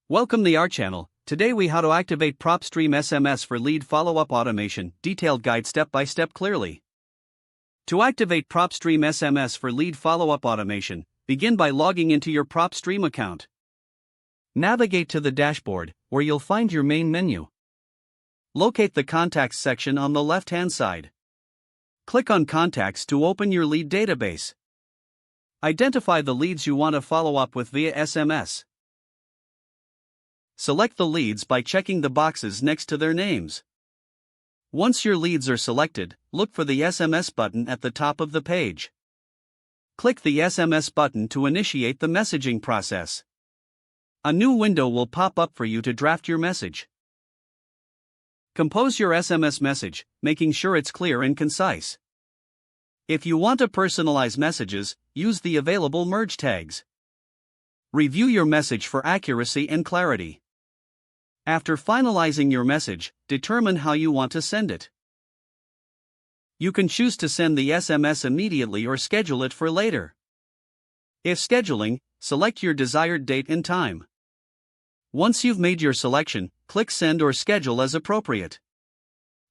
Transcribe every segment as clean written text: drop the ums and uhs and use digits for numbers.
Welcome to our channel. Today we how to activate Propstream SMS for lead follow-up automation, detailed guide step by step clearly. To activate Propstream SMS for lead follow-up automation, begin by logging into your Propstream account. Navigate to the dashboard, where you'll find your main menu. Locate the Contacts section on the left-hand side. Click on Contacts to open your lead database. Identify the leads you want to follow up with via SMS. Select the leads by checking the boxes next to their names. Once your leads are selected, look for the SMS button at the top of the page. Click the SMS button to initiate the messaging process. A new window will pop up for you to draft your message. Compose your SMS message, making sure it's clear and concise. If you want to personalize messages, use the available merge tags. Review your message for accuracy and clarity. After finalizing your message, determine how you want to send it. You can choose to send the SMS immediately or schedule it for later. If scheduling, select your desired date and time. Once you've made your selection, click Send or Schedule as appropriate.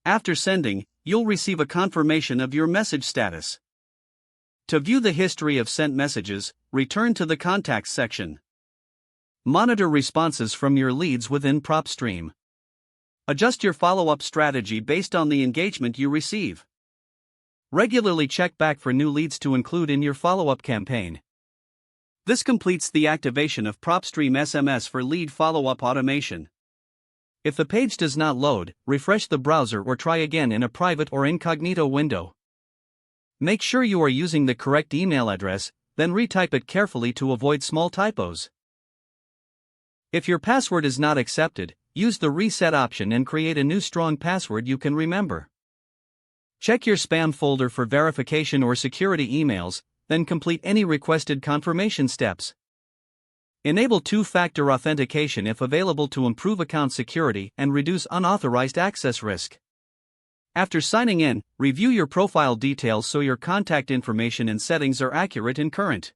After sending, you'll receive a confirmation of your message status. To view the history of sent messages, return to the Contacts section. Monitor responses from your leads within Propstream. Adjust your follow-up strategy based on the engagement you receive. Regularly check back for new leads to include in your follow-up campaign. This completes the activation of Propstream SMS for lead follow-up automation. If the page does not load, refresh the browser or try again in a private or incognito window. Make sure you are using the correct email address, then retype it carefully to avoid small typos. If your password is not accepted, use the reset option and create a new strong password you can remember. Check your spam folder for verification or security emails, then complete any requested confirmation steps. Enable two-factor authentication if available to improve account security and reduce unauthorized access risk. After signing in, review your profile details so your contact information and settings are accurate and current.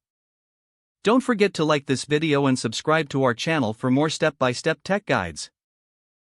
Don't forget to like this video and subscribe to our channel for more step-by-step tech guides.